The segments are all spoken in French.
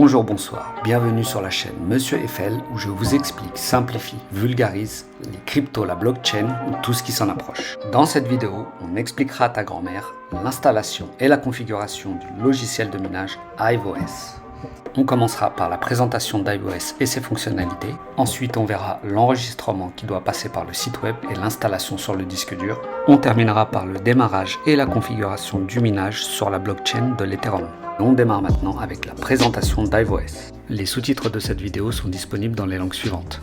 Bonjour, bonsoir, bienvenue sur la chaîne Monsieur Eiffel où je vous explique, simplifie, vulgarise les cryptos, la blockchain ou tout ce qui s'en approche. Dans cette vidéo, on expliquera à ta grand-mère l'installation et la configuration du logiciel de minage HiveOS. On commencera par la présentation d'HiveOS et ses fonctionnalités. Ensuite, on verra l'enregistrement qui doit passer par le site web et l'installation sur le disque dur. On terminera par le démarrage et la configuration du minage sur la blockchain de l'Ethereum. On démarre maintenant avec la présentation d'HiveOS. Les sous-titres de cette vidéo sont disponibles dans les langues suivantes.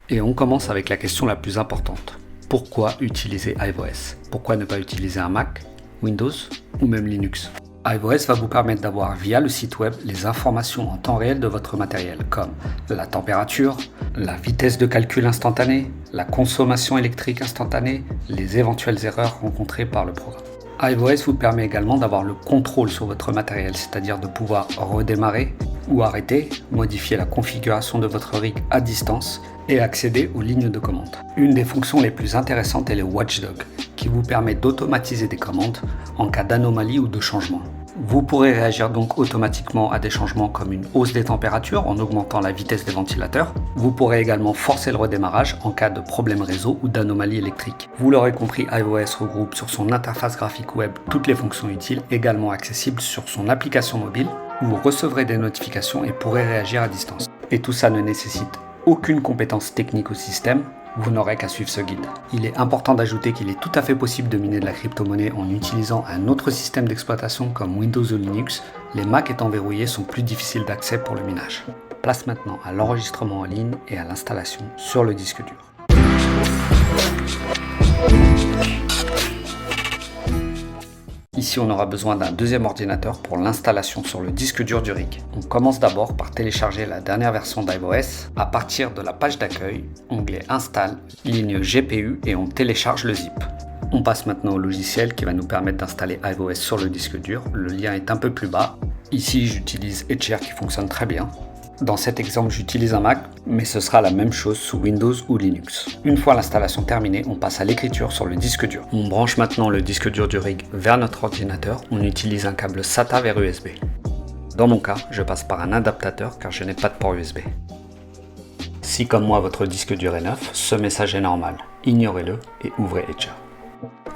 Et on commence avec la question la plus importante. Pourquoi utiliser HiveOS? Pourquoi ne pas utiliser un Mac, Windows ou même Linux? HiveOS va vous permettre d'avoir via le site web les informations en temps réel de votre matériel comme la température, la vitesse de calcul instantanée, la consommation électrique instantanée, les éventuelles erreurs rencontrées par le programme. HiveOS vous permet également d'avoir le contrôle sur votre matériel, c'est-à-dire de pouvoir redémarrer ou arrêter, modifier la configuration de votre rig à distance et accéder aux lignes de commande. Une des fonctions les plus intéressantes est le Watchdog, qui vous permet d'automatiser des commandes en cas d'anomalie ou de changement. Vous pourrez réagir donc automatiquement à des changements comme une hausse des températures en augmentant la vitesse des ventilateurs. Vous pourrez également forcer le redémarrage en cas de problème réseau ou d'anomalie électrique. Vous l'aurez compris, HiveOS regroupe sur son interface graphique web toutes les fonctions utiles, également accessibles sur son application mobile, où vous recevrez des notifications et pourrez réagir à distance. Et tout ça ne nécessite aucune compétence technique au système, vous n'aurez qu'à suivre ce guide. Il est important d'ajouter qu'il est tout à fait possible de miner de la crypto-monnaie en utilisant un autre système d'exploitation comme Windows ou Linux. Les Mac étant verrouillés sont plus difficiles d'accès pour le minage. Place maintenant à l'enregistrement en ligne et à l'installation sur le disque dur. Ici, on aura besoin d'un deuxième ordinateur pour l'installation sur le disque dur du rig. On commence d'abord par télécharger la dernière version d'HiveOS. À partir de la page d'accueil, onglet Install, ligne GPU et on télécharge le zip. On passe maintenant au logiciel qui va nous permettre d'installer HiveOS sur le disque dur. Le lien est un peu plus bas. Ici, j'utilise Etcher qui fonctionne très bien. Dans cet exemple, j'utilise un Mac, mais ce sera la même chose sous Windows ou Linux. Une fois l'installation terminée, on passe à l'écriture sur le disque dur. On branche maintenant le disque dur du rig vers notre ordinateur. On utilise un câble SATA vers USB. Dans mon cas, je passe par un adaptateur car je n'ai pas de port USB. Si comme moi votre disque dur est neuf, ce message est normal. Ignorez-le et ouvrez Etcher.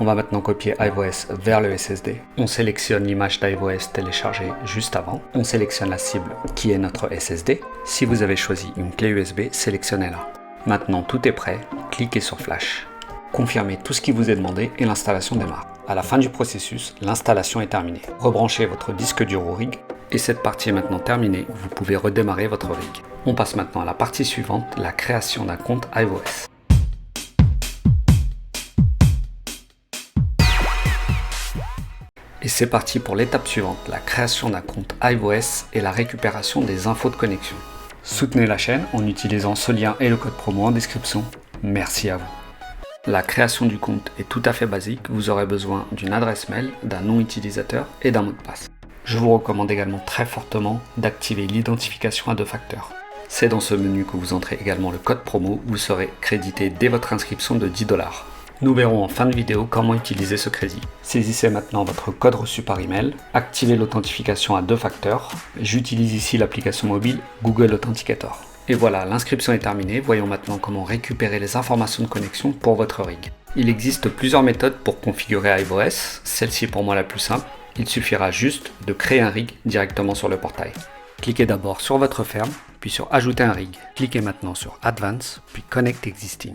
On va maintenant copier HiveOS vers le SSD. On sélectionne l'image d'HiveOS téléchargée juste avant. On sélectionne la cible qui est notre SSD. Si vous avez choisi une clé USB, sélectionnez-la. Maintenant tout est prêt, cliquez sur Flash. Confirmez tout ce qui vous est demandé et l'installation démarre. À la fin du processus, l'installation est terminée. Rebranchez votre disque dur au rig et cette partie est maintenant terminée. Vous pouvez redémarrer votre rig. On passe maintenant à la partie suivante, la création d'un compte HiveOS. Et c'est parti pour l'étape suivante, la création d'un compte HiveOS et la récupération des infos de connexion. Soutenez la chaîne en utilisant ce lien et le code promo en description. Merci à vous. La création du compte est tout à fait basique, vous aurez besoin d'une adresse mail, d'un nom utilisateur et d'un mot de passe. Je vous recommande également très fortement d'activer l'identification à deux facteurs. C'est dans ce menu que vous entrez également le code promo, vous serez crédité dès votre inscription de 10 $. Nous verrons en fin de vidéo comment utiliser ce crédit. Saisissez maintenant votre code reçu par email, activez l'authentification à deux facteurs. J'utilise ici l'application mobile Google Authenticator. Et voilà, l'inscription est terminée. Voyons maintenant comment récupérer les informations de connexion pour votre rig. Il existe plusieurs méthodes pour configurer HiveOS. Celle-ci est pour moi la plus simple. Il suffira juste de créer un rig directement sur le portail. Cliquez d'abord sur votre ferme, puis sur Ajouter un rig. Cliquez maintenant sur Advanced, puis Connect Existing.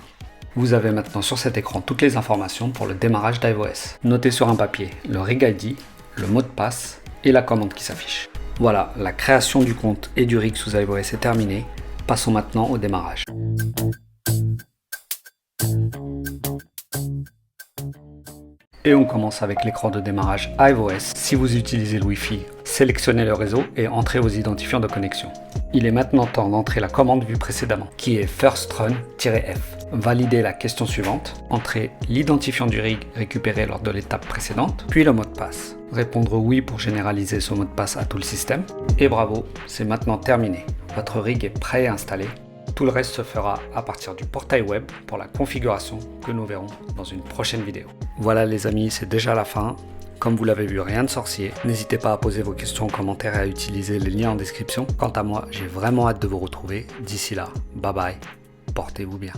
Vous avez maintenant sur cet écran toutes les informations pour le démarrage d'HiveOS. Notez sur un papier le rig ID, le mot de passe et la commande qui s'affiche. Voilà, la création du compte et du rig sous HiveOS est terminée. Passons maintenant au démarrage. Et on commence avec l'écran de démarrage HiveOS. Si vous utilisez le Wi-Fi, sélectionnez le réseau et entrez vos identifiants de connexion. Il est maintenant temps d'entrer la commande vue précédemment, qui est firstrun-f. Validez la question suivante, entrez l'identifiant du rig récupéré lors de l'étape précédente, puis le mot de passe. Répondre oui pour généraliser ce mot de passe à tout le système. Et bravo, c'est maintenant terminé. Votre rig est prêt et installé. Tout le reste se fera à partir du portail web pour la configuration que nous verrons dans une prochaine vidéo. Voilà les amis, c'est déjà la fin. Comme vous l'avez vu, rien de sorcier. N'hésitez pas à poser vos questions en commentaire et à utiliser les liens en description. Quant à moi, j'ai vraiment hâte de vous retrouver. D'ici là, bye bye, portez-vous bien.